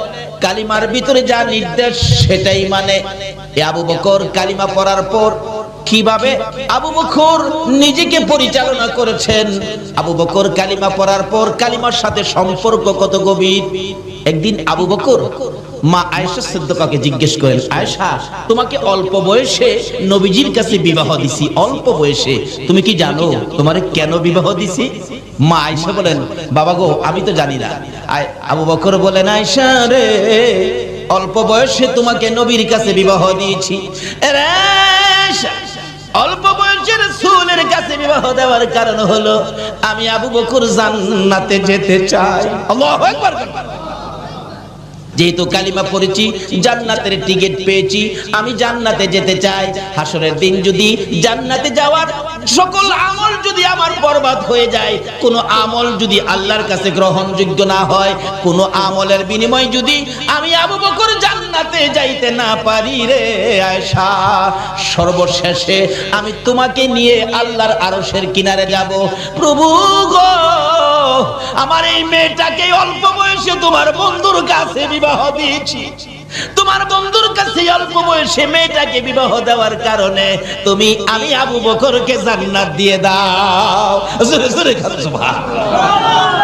কালিমার ভিতরে যা নির্দেশ সেটাই মানে। আবু বকর কালিমা পড়ার পর কিভাবে আবু বকর নিজেকে পরিচালনা করেছেন, আবু বকর কালিমা পড়ার পর কালিমার সাথে সম্পর্ক কত গভীর। একদিন আবু বকর মা আয়েশা সিদ্দিকাকে জিজ্ঞেস করেন, আয়েশা, তোমাকে অল্প বয়সে নবীজির কাছে বিবাহ দিছি, অল্প বয়সে, তুমি কি জানো তোমারে কেন বিবাহ দিছি? মা আয়েশা বলেন, বাবা গো, আমি তো জানি না। আবু বকর বলেন, আয়েশা রে, অল্প বয়সে তোমাকে নবীর কাছে বিবাহ দিয়েছি, অল্প বয়সে রাসূলের কাছে বিবাহ দেওয়ার কারণ হলো আমি আবু বকর জান্নাতে যেতে চাই। আল্লাহু আকবার। যেহেতু কালিমা পড়েছি, জান্নাতের টিকিট পেয়েছি, আমি জান্নাতে যেতে চাই। হাসরের দিন যদি জান্নাতে যাওয়ার সকল আমল যদি আমার বরবাদ হয়ে যায়, কোন আমল যদি আল্লাহর কাছে গ্রহণযোগ্য না হয়, কোন আমলের বিনিময়ে যদি আমি আবু বকর জান্নাতে যাইতে না পারি রে আয়েশা, সর্বশেষে আমি তোমাকে নিয়ে আল্লাহর আরশের কিনারে যাব। প্রভু গো, আমার এই মেয়েটাকে অল্প বয়সে তোমার বন্ধুর কাছে বিবাহ দিয়েছি, তোমার বন্ধুর কাছে অল্প বয়সে মেয়েটাকে বিবাহ দেওয়ার কারণে তুমি আমি আবু বকরকে জান্নাত দিয়ে দাও। জোরে জোরে সুবহানাল্লাহ।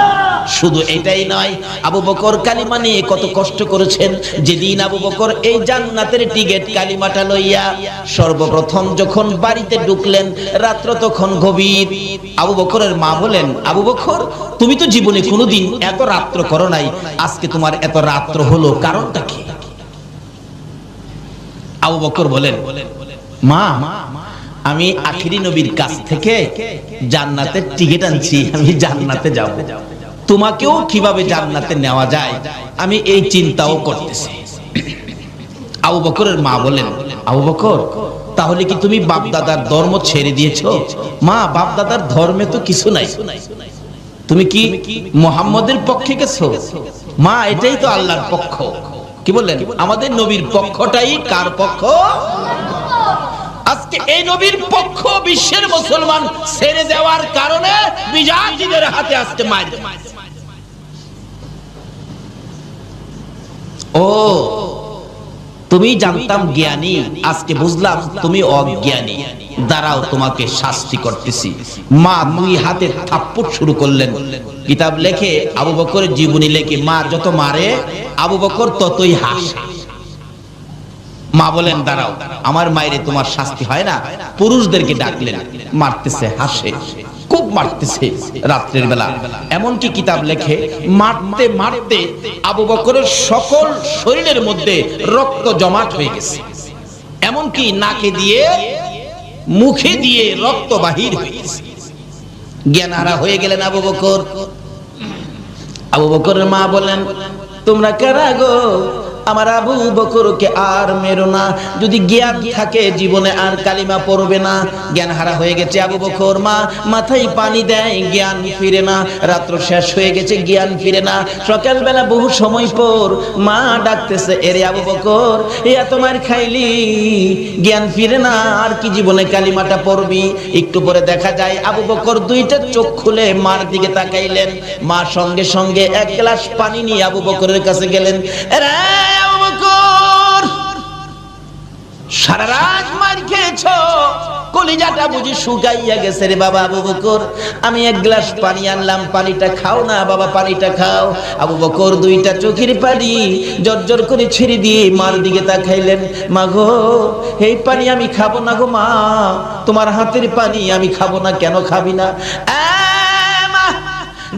শুধু এটাই নয়, আবু বকর কালিমা নিয়ে কত কষ্ট করেছেন। যেদিন আবু বকর এই জান্নাতের টিকিট কালিমাটা লইয়া সর্বপ্রথম যখন বাড়িতে ঢুকলেন, রাত্র তখন গভীর। আবু বকরের মা বলেন, আবু বকর, তুমি তো জীবনে কোনোদিন এত রাত্র করো নাই, আজকে তোমার এত রাত্র হলো, কারণটা কি? আবু বকর বলেন, মা, আমি আখিরি নবীর কাছ থেকে জান্নাতের টিকিট আনছি, আমি জান্নাতে যাব। তোমাকেও কিভাবে জান্নাতে নেওয়া যায় আমি এই চিন্তাও করতেছি। আবু বকরের মা বলেন, আবু বকর তাহলে কি তুমি বাপ দাদার ধর্ম ছেড়ে দিয়েছো? মা, বাপ দাদার ধর্মে তো কিছু নাই, তুমি কি মুহাম্মদের পক্ষে গেছো? মা, এটাই তো আল্লাহর পক্ষ। কি বললেন? আমাদের নবীর পক্ষটাই কার পক্ষ? আজকে এই নবীর পক্ষ বিশ্বের মুসলমান ছেড়ে দেওয়ার কারণে বিজাতিদের হাতে আজকে মার। ও, তুমি জানতাম জ্ঞানী, আজকে বুঝলাম তুমি অজ্ঞানী। দাঁড়াও, তোমাকে শাস্তি করতেছি। মা দুই হাতে থাপ্পড় শুরু করলেন। কিতাব লেখে, আবু বকরের জীবনী লেখে, মা যত মারে আবু বকর ততই হাসে। মা বলেন, দাঁড়াও, আমার মায়েরে তোমার শাস্তি হয় না। পুরুষদেরকে ডাকলেন, মারতেছে, হাসে, খুব মারতেছে রাত্রের বেলা। এমনকি কিতাব লেখে, মারতে মারতে আবু বকরের সকল শরীরের মধ্যে রক্ত জমাট হয়ে গেছে, এমনকি নাকে দিয়ে মুখে দিয়ে রক্ত বাহির হয়ে গেছে। জ্ঞানহারা হয়ে গেলেন আবু বকর। আবু বকরের মা বলেন, তোমরা কারা গো? আমার আবু বকরকে আর মেরো না, যদি জ্ঞান থাকে জীবনে আর কালিমা পড়বে না। জ্ঞান হারা হয়ে গেছে আবু বকর। মা মাথায় পানি দেয়, জ্ঞান ফিরে না। রাত্র শেষ হয়ে গেছে, জ্ঞান ফিরে না। সকালবেলা বহু সময় পর মা ডাকতেছে, এরে আবু বকর, তোমার খাইলি, জ্ঞান ফিরে না, আর কি জীবনে কালিমাটা পড়বি? একটু পরে দেখা যায় আবু বকর দুইটা চোখ খুলে মার দিকে তাকাইলেন। মা সঙ্গে সঙ্গে এক গ্লাস পানি নিয়ে আবু বকরের কাছে গেলেন। আবু বকর, সারা রাত মার খেয়েছো, কলিজাটা বুঝি শুকাইয়া গেছে রে বাবা। আবু বকর, আমি এক গ্লাস পানি আনলাম, পানিটা খাও না বাবা, পানিটা খাও। আবু বকর দুইটা চোখের পানি জর্জর করে ছেড়ে দিয়ে মার দিকে তাকাইলেন। মা গো, এই পানি আমি খাবো না গো। মা, তোমার হাতের পানি আমি খাবো না। কেন খাবি না?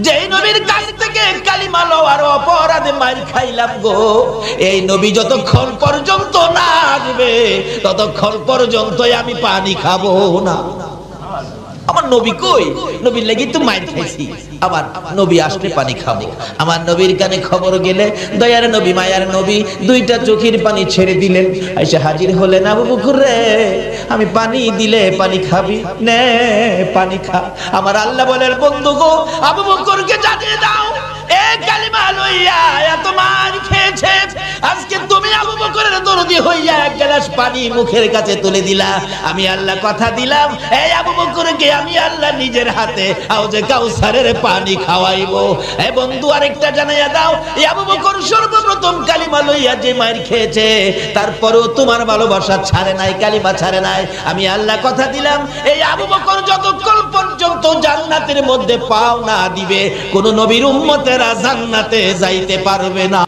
যেই নবীর কাছ থেকে কালিমা লওয়ার অপরাধে মার খাইলাম গো, এই নবী যতক্ষণ পর্যন্ত না আসবে ততক্ষণ পর্যন্তই আমি পানি খাবো না। আমার নবী কই? নবীর লাগি তো মার খাইছি, আবার নবী আসলে পানি খাবো। আমার নবীর কানে খবর গেলে দয়ার নবী, মায়ার নবী দুইটা চোখের পানি ছেড়ে দিলেন। এসে হাজির হলেন। আবু বকর রে, আমি পানি দিলে পানি খাবি? নে পানি খা। আমার আল্লাহ বলেন, বন্ধু গো, আবু বকরকে জানিয়ে দাও, এ কালিমা লইয়া এত মার খেয়েছে, আজকে তুমি আবু বকরের দরদি হইয়া এক গ্লাস পানি মুখের কাছে তুলে দিলা। আমি আল্লাহ কথা দিলাম, এই আবু বকরকে আমি আল্লাহ নিজের হাতে হাউজে কাউসারের পানি খাওয়াইবো। এ বন্ধু, আরেকটা জানাইয়া দাও, এই আবু বকর সর্বপ্রথম কালিমা লইয়া যে মার খেয়েছে, তারপরেও তোমার ভালোবাসা ছাড়ে নাই, কালিমা ছাড়ে নাই। আমি আল্লাহ কথা দিলাম, এই আবু বকর যতক্ষণ পর্যন্ত জান্নাতের মধ্যে পাও না দিবে, কোন নবীর উম্মতেরা জান্নাতে যাইতে পারবে না।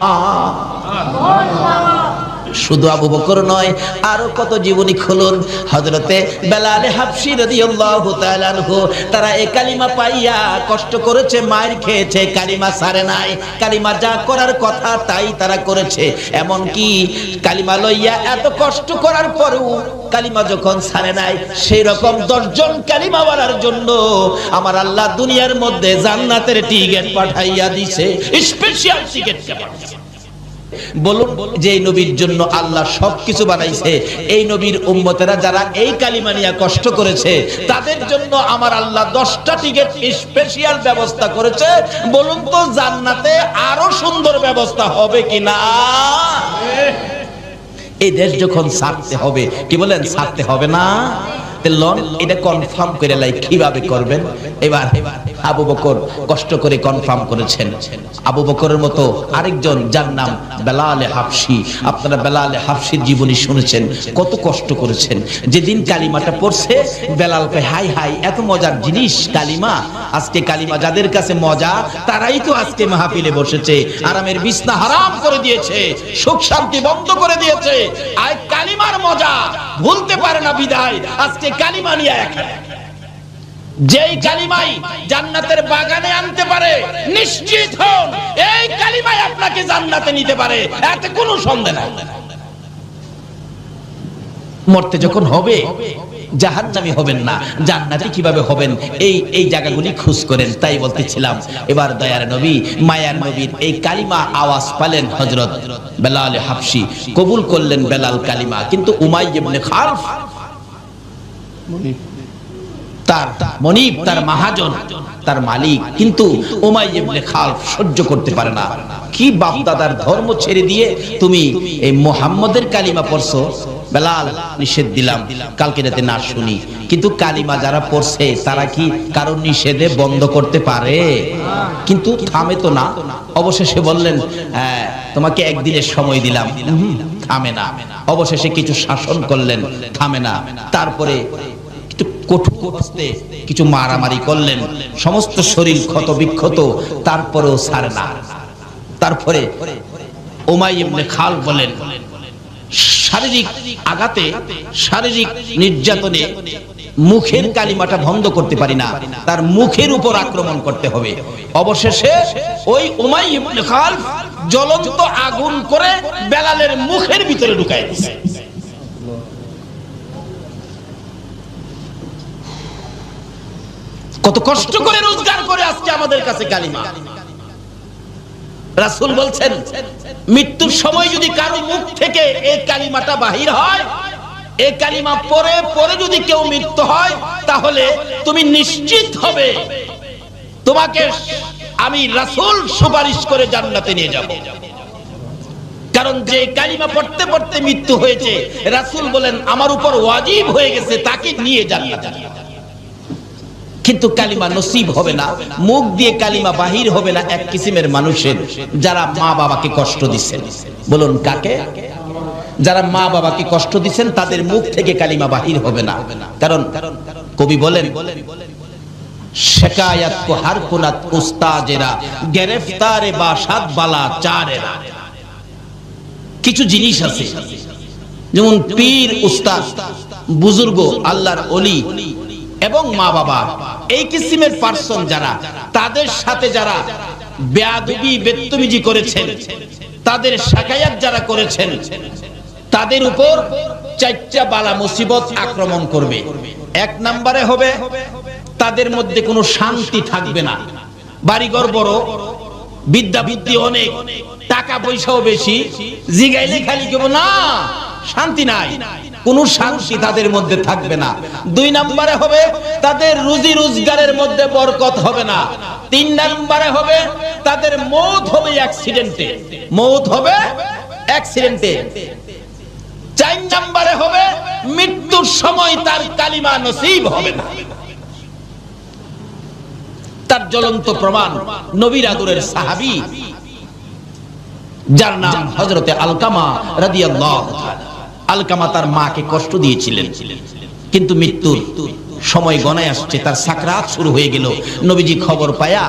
শুধু আবু বকর নয়, আরো কত জীবনী খুলুন। হযরতে বেলাল হাবশী রাদিয়াল্লাহু তাআলা আনহু, তারা এই কালিমা পাইয়া কষ্ট করেছে, মার খেয়েছে, কালিমা ছাড়ে নাই। কালিমা যা করার কথা তাই তারা করেছে। এমন কি কালিমা লইয়া এত কষ্ট করার পরেও কালিমা যখন ছাড়ে নাই, সেই রকম 10 জন কালিমা বলার জন্য আমার আল্লাহ দুনিয়ার মধ্যে জান্নাতের টিকিট পাঠাইয়া দিয়েছে, স্পেশাল টিকিট পাঠাইছে। বলুন, যে নবীর জন্য আল্লাহ সবকিছু বানাইছে, এই নবীর উম্মতেরা যারা এই কালিমা নিয়ে কষ্ট করেছে, তাদের জন্য আমার আল্লাহ 10টা টিকিট স্পেশাল ব্যবস্থা করেছে। বলুন তো, জান্নাতে আরো সুন্দর ব্যবস্থা হবে কিনা? এই দেশ যখন ছাড়তে হবে, কি বলেন, ছাড়তে হবে না? লন এটা কনফার্ম করে লাই, কিভাবে করবেন? এবার আবু বকর কষ্ট করে কনফার্ম করেছেন। আবু বকরের মতো আরেকজন, যার নাম বেলাল হাবশী। আপনারা বেলাল হাবশীর জীবনী শুনেছেন, কত কষ্ট করেছেন। যেদিন কালিমাটা পড়ছে, বেলাল কয়, হাই হাই, এত মজার জিনিস কালিমা। আজকে কালিমা যাদের কাছে মজা, তারাই তো আজকে মাহফিলে বসেছে, আরামের বিছনা হারাম করে দিয়েছে, সুখ শান্তি বন্ধ করে দিয়েছে। আর কালিমার মজা ভুলতে পারে না বিদায় আজকে কালিমা নিয়ে এখানে। যেই কালিমাই জান্নাতের বাগানে আনতে পারে, নিশ্চিত হন এই কালিমাই আপনাকে জান্নাতে নিতে পারে, এতে কোনো সন্দেহ নাই। মরতে যখন হবে, জাহান্নামী হবেন না, জান্নাতি কিভাবে হবেন, এই জায়গাগুলি খোঁজ করেন। তাই বলতেছিলাম, এবার দয়ার নবী মায়ার নবীর এই কালিমা আওয়াজ পালেন হযরত বেলাল হাবশী, কবুল করলেন বেলাল কালিমা। কিন্তু উমাইয়া ইবনে খালফ তার মনিব, তার মহাজন, তার মালিক, কিন্তু উমাইয়া ইবনে খালফ সহ্য করতে পারে না। কি বাপ দাদার ধর্ম ছেড়ে দিয়ে তুমি এই মুহাম্মদের কালিমা পড়ছো? বেলাল, নিষেধ দিলাম কালকে যাতে না শুনি। কিন্তু কালিমা যারা পড়ছে তারা কি কারণ নিষেধে বন্ধ করতে পারে? কিন্তু থামে তো না। অবশেষে বললেন, তোমাকে একদিনের সময় দিলাম। থামে না। অবশেষে কিছু শাসন করলেন, থামে না। তারপরে কিছু মারামারি করলেন, সমস্ত শরীর ক্ষত বিক্ষত, তারপরেও ছাড়ে না। তারপরে উমাইয়া ইবনে খালফ বলেন, শারীরিক আঘাতে, শারীরিক নির্যাতনে মুখের কালিমাটা বন্ধ করতে পারি না, তার মুখের উপর আক্রমণ করতে হবে। অবশেষে ওই উমাইয়া ইবনে খালফ জ্বলন্ত আগুন করে বেলালের মুখের ভিতরে ঢুকায় দিয়েছে। কত কষ্ট করে রোজগার করে আজকে আমাদের কাছে কালিমা। রাসূল বলছেন, মৃত্যুর সময় যদি কারো মুখ থেকে এই কালিমাটা বাহির হয়, এই কালিমা পরে পরে যদি কেউ মৃত্যু হয়, তাহলে তুমি নিশ্চিত হবে তোমাকে আমি রাসূল সুপারিশ করে জান্নাতে নিয়ে যাব। কারণ যে কালিমা পড়তে পড়তে মৃত্যু হয়েছে, রাসূল বলেন আমার উপর ওয়াজিব হয়ে গেছে তাকে নিয়ে জান্নাতে। কিন্তু কালিমা নসিব হবে না, মুখ দিয়ে কালিমা বাহির হবে না এক কিসিমের মানুষের, যারা মা বাবাকে কষ্ট দিচ্ছেন। বলুন কাকে? যারা মা বাবাকে কষ্ট দিচ্ছেন তাদের মুখ থেকে কালিমা বাহির হবে না। কারণ কবি বলেন, শিকায়াত কো হার কুনাত উস্তাজেরা, গ্রেফতারে বাসাত বালা চারেরা। কিছু জিনিস আছে, যেমন পীর, উস্তাদ, বুজুর্গ, আল্লাহর ওলি এবং মা বাবা, এই কিসিমের পার্সন যারা, তাদের সাথে যারা বেয়াদবি বেত্তমিজি করেছেন, তাদের শাকায়াত যারা করেছেন, তাদের উপর চারটা বালা মুসিবত আক্রমণ করবে। এক নম্বরে হবে তাদের মধ্যে কোনো শান্তি থাকবে না। বাড়িঘর বড়, বিদ্যা বুদ্ধি অনেক, টাকা পয়সাও বেশি, জিগাইলে খালি কেব না, শান্তি নাই, কোনো শান্তি তাদের মধ্যে থাকবে না। দুই নম্বরে হবে তাদের রুজি রোজগারের মধ্যে বরকত হবে না। তিন নম্বরে হবে তাদের মওত হবে অ্যাক্সিডেন্টে, মওত হবে অ্যাক্সিডেন্টে। চার নম্বরে হবে মৃত্যুর সময় তার কালিমা নসিব হবে না। তার জ্বলন্ত প্রমাণ নবীর আদরের সাহাবী, যার নাম হযরতে আলকামা রাদিয়াল্লাহু তাআলা। আলকামা তার মাকে কষ্ট দিয়েছিলেন, কিন্তু মৃত্যুর সময় গণায় আসছে, তার সাকরাত শুরু হয়ে গেল। নবীজি খবর পায়া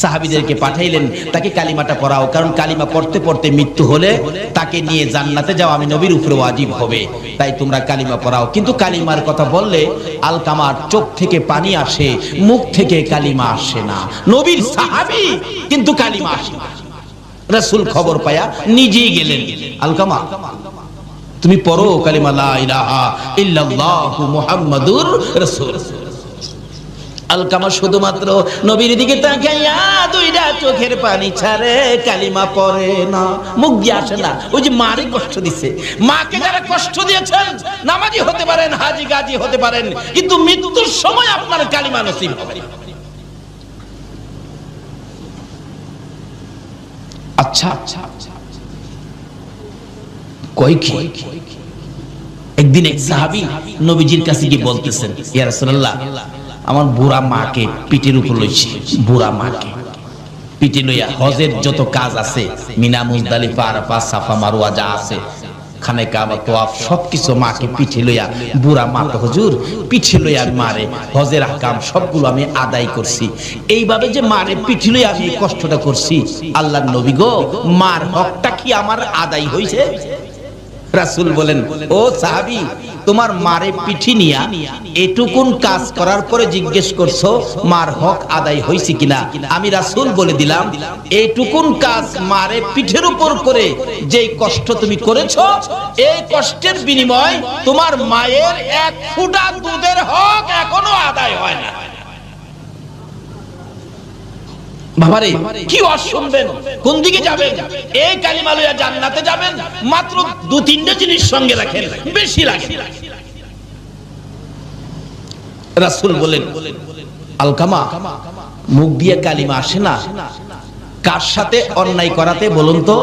সাহাবীদেরকে পাঠাইলেন, তাকে কালিমাটা পড়াও, কারণ কালিমা পড়তে পড়তে মৃত্যু হলে তাকে নিয়ে জান্নাতে যাওয়া আমি নবীর উপরে ওয়াজিব হবে, তাই তোমরা কালিমা পড়াও। কিন্তু কালিমার কথা বললে আলকামার চোখ থেকে পানি আসে, মুখ থেকে কালিমা আসে না। নবীর সাহাবী কিন্তু কালিমা আসে না। রাসূল খবর পায়া নিজেই গেলেন, আলকামা তুমি পড়ো কালিমা লা ইলাহা ইল্লাল্লাহু মুহাম্মাদুর রাসূল। আলকামা শুধুমাত্র নবীর দিকে তাকাইয়া দুইটা চোখের পানি ছাড়ে, কালিমা পড়ে না, মুখ দিয়ে আসে না। ওই যে মারে কষ্ট দিছে, মাকে যারা কষ্ট দিয়েছেন, নামাজি হতে পারেন, হাজী গাজী হতে পারেন, কিন্তু মৃত্যুর সময় আপনার কালিমা নসিব হবে না। আচ্ছা কই কি? একদিন এক সাহাবী নবীজির কাছে গিয়ে বলতেছেন, ইয়া রাসূলুল্লাহ, আমার বুড়া মাকে পিঠের উপর লইছি, বুড়া মাকে পিঠে লইয়া হজের যত কাজ আছে, মিনা, মুজদালিফা, আরাফা, সাফা, মারওয়া যা আছে, খানে কাবা, তোয়াফ, সবকিছু মাকে পিঠে লইয়া, বুড়া মা তো হুজুর পিঠে লইয়া মারে, হজের আহকাম সবগুলো আমি আদায় করছি। এইভাবে যে মারে পিঠে লইয়া আমি কষ্টটা করছি, আল্লাহর নবী গো, মার হকটা কি আমার আদায় হইছে? রাসূল বলেন, ও সাহাবী, তোমার মারে পিঠি নিয়া এটুকুন কাজ করার পরে জিজ্ঞেস করছো মার হক আদায় হয়েছে কিনা। আমি রাসূল বলে দিলাম এইটুকুন কাজ মারে পিঠের উপর করে যেই কষ্ট তুমি করেছো, এই কষ্টের বিনিময় তোমার মায়ের এক ফোঁটা দুধের হক এখনো আদায় হয় না। বাবারে কি ওয়াজ শুনবেন, কোন দিকে যাবেন? এই কালিমা লইয়া জান্নাতে যাবেন, মাত্র 2-3টা জিনিস সঙ্গে রাখেন, বেশি লাগে। রাসূল বলেন আলকামা, মুখ দিয়ে কালিমা আসে না, কার সাথে অন্যায় করাতে বলুন তো?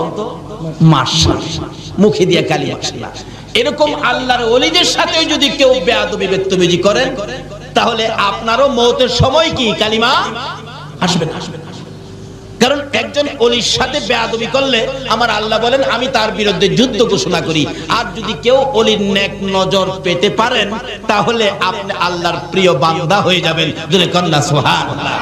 মার সাথে। মুখে দিয়ে কালিমা আসে না। এরকম আল্লাহর ওলিদের সাথে যদি কেউ বেয়াদবি বদতমিজি করেন, তাহলে আপনারও মওতের সময় কি কালিমা আসবে না। কারণ একজন ওলির সাথে বেয়াদবি করলে আমার আল্লাহ বলেন আমি তার বিরুদ্ধে যুদ্ধ ঘোষণা করি। আর যদি কেউ ওলির নেক নজর পেতে পারেন, তাহলে আপনি আল্লাহর প্রিয় বান্দা হয়ে যাবেন। জোরে কন্যা সুবহানাল্লাহ।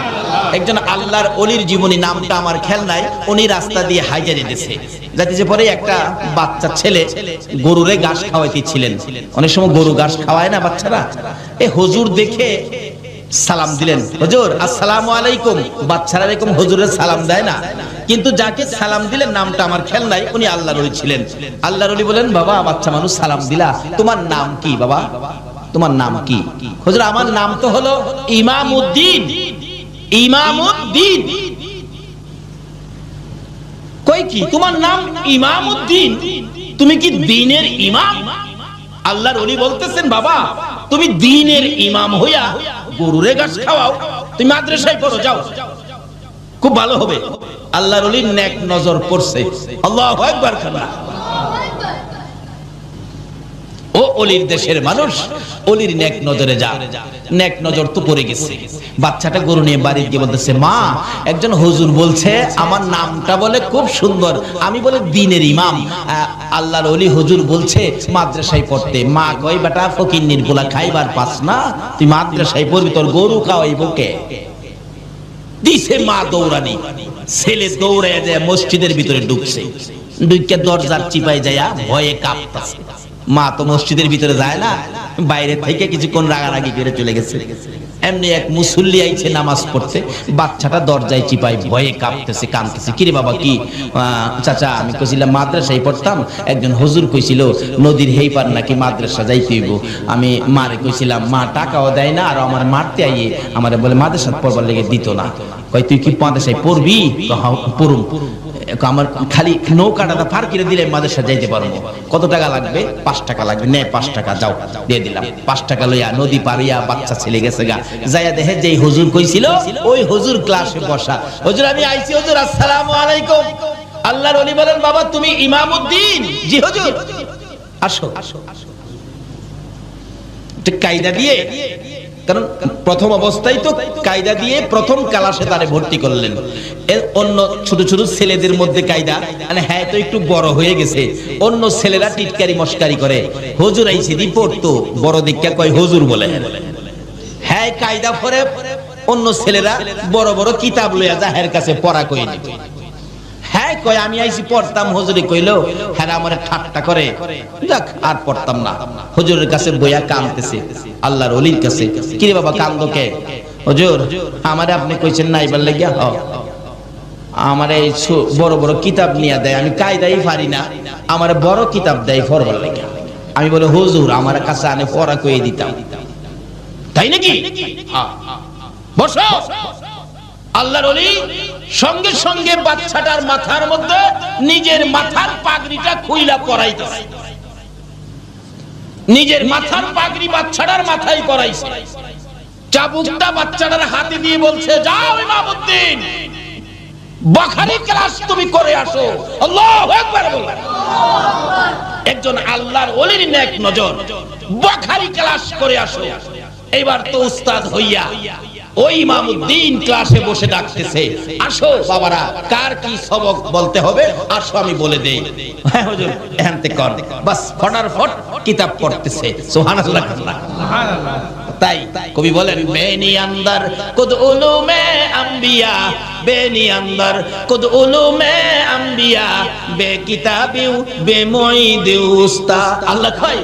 একজন আল্লাহর ওলির জীবনী, নামটা আমার খেয়াল নাই, উনি রাস্তা দিয়ে হাইজা যেতেছে, যাইতেছে পরে একটা বাচ্চা ছেলে গরুরে ঘাস খাওয়াইতেছিলেন। অনেক সময় গরু ঘাস খাওয়ায় না বাচ্চারা, এ হুজুর দেখে সালাম দিলেন, হুজুর আসসালামু আলাইকুম। বাচ্চারা এরকম হুজুরের সালাম দেয় না, কিন্তু যাকে সালাম দিলেন নামটা আমার খেয়াল নাই, উনি আল্লাহর ওলি ছিলেন। আল্লাহর ওলি বলেন বাবা, বাচ্চা মানুষ সালাম দিলা, তোমার নাম কি বাবা? তোমার নাম কি? হুজুর আমার নাম তো হলো ইমামউদ্দিন। ইমামউদ্দিন কই কি তোমার নাম ইমামউদ্দিন? তুমি কি দ্বীনের ইমাম? আল্লাহর ওলি বলতেছেন বাবা, তুমি দ্বীনের ইমাম হইয়া গরুরে ঘাস খাওয়াও, তুমি মাদ্রাসায় পড়ো, যাও, খুব ভালো হবে। আল্লাহর ওলির নেক নজর পড়ছে। আল্লাহু আকবার। ও ওলির দেশের মানুষ, ওলির নেক নজরে যা। নেক নজর তো পড়ে গেছে। বাচ্চাটা গরু নিয়ে বাড়ি গিয়ে বলতেছে, মা একজন হুজুর বলছে আমার নামটা বলে খুব সুন্দর, আমি বলে দ্বীনের ইমাম। আল্লাহর ওলি হুজুর বলছে মাদ্রাসায় পড়তে। মা কই বেটা ফকিন্নির পোলা, খাইবার পাস না, তুই মাদ্রাসায় পড়বি, তোর গরু খাওয়াইবো কে? দিছে মা দৌড়ানি। ছেলে দৌড়ায় যায় মসজিদের ভিতরে ঢুকছে, ঢুকে দরজার চিপায় যায় ভয়ে কাঁপতাছে। মা তো মসজিদের ভিতরে যায় না, বাইরে থেকে কিছুক্ষণ রাগারাগি করে চলে গেছে। এমনি এক মুসল্লি আইছে নামাজ পড়তে, বাচ্চাটা দরজায় চিপাই ভয়ে কাঁপতেছে, কাঁদতেছে। কিরে বাবা কি? চাচা আমি কইছিলাম মাদ্রাসায় পড়তাম, একজন হুজুর কইছিল নদীর হেই পার নাকি মাদ্রাসা যাইতে হইব। আমি মারে কইছিলাম, মা টাকাও দেয় না, আর আমার মারতে আইয়ে আমারে বলে মাদ্রাসা পড়বার লেগে দিত না। কই তুই কি মাদ্রাসায় পড়বি? পড়ুম। আমার খালি নৌকাটা পার করে দিলে মাদ্রাসা যাইতে পারবো। কত টাকা লাগবে? 5 টাকা লাগবে। নে 5 টাকা, যাও, দিয়ে দিলাম। 5 টাকা লইয়া নদী পারিয়া বাচ্চা ছেলে গেছে গা, যাইয়া দেখে যেই হুজুর কইছিল ওই হুজুর ক্লাসে বসা। হুজুর আমি আইছি, হুজুর আসসালামু আলাইকুম। আল্লাহর ওলি বলেন বাবা তুমি ইমামউদ্দিন? জি হুজুর। আসো। কায়দা দিয়ে, কারণ প্রথম অবস্থায় তো কায়দা দিয়ে প্রথম ক্লাসে তারে ভর্তি করলেন। অন্য ছোট ছোট ছেলেদের মধ্যে কায়দা, মানে হ্যাঁ তো একটু বড় হয়ে গেছে, অন্য ছেলেরা টিটকারি মস্কারি করে। হুজুর আইছে দি পড়তো, বড় দীক্ষা কয় হুজুর বলে। হ্যাঁ কায়দা পরে অন্য ছেলেরা বড় বড় কিতাব লইয়া যাহের কাছে পড়া কই দিত। হ্যাঁ কয় আমি আইছি পড়তাম, হুজুরে কইলো হ্যাঁ আমারে ঠাট্টা করে, যাক আর পড়তাম না। হুজুরের কাছে বইয়া কাঁদতেছে, আল্লাহর ওলির কাছে। কিরে বাবা কান্দো কে? হুজুর আমারে আপনি কইছেন না এবার লাগিয়া, আমার এই বড় বড় কিতাব নিয়ে দেয়, আমি কায়দাই পারি না, আমার বড় কিতাব দেয় পড়বার লাগে। আমি বলে হুজুর আমার কাছে আনে পড়া কইয়ে দিতাম। তাই নাকি? বসো। আল্লাহর ওলি সঙ্গে সঙ্গে বাচ্চাটার মাথার মধ্যে নিজের মাথার পাগড়িটা খুইলা পরাইতেছে। নিজের মাথার পাগড়ি বাচ্চাটার মাথায় পরাইছে। চাবুকটা বাচ্চাটার হাতে দিয়ে বলছে, যাও ইমামউদ্দিন, বুখারী ক্লাস তুমি করে আসো। আল্লাহু আকবার বলেন। একজন আল্লাহর ওলির নেক নজর, বুখারী ক্লাস করে আসো। এবার তো উস্তাদ হইয়া ওই ইমামউদ্দিন ক্লাসে বসে ডাকতেছে, আসো বাবারা কার কি সবক বলতে হবে আসো আমি বলে দেই। হ্যাঁ হুজুর এখানতে কর, বাস ফটাফট কিতাব পড়তেছে। সুবহানাল্লাহ সুবহানাল্লাহ। তাই কবি বলেন, বেনি আন্দার কুদ উলুমে আম্বিয়া, বেনি আন্দার কুদ উলুমে আম্বিয়া, বে কিতাবিউ বে মুঈদিউ উস্তা। আল্লাহ কয়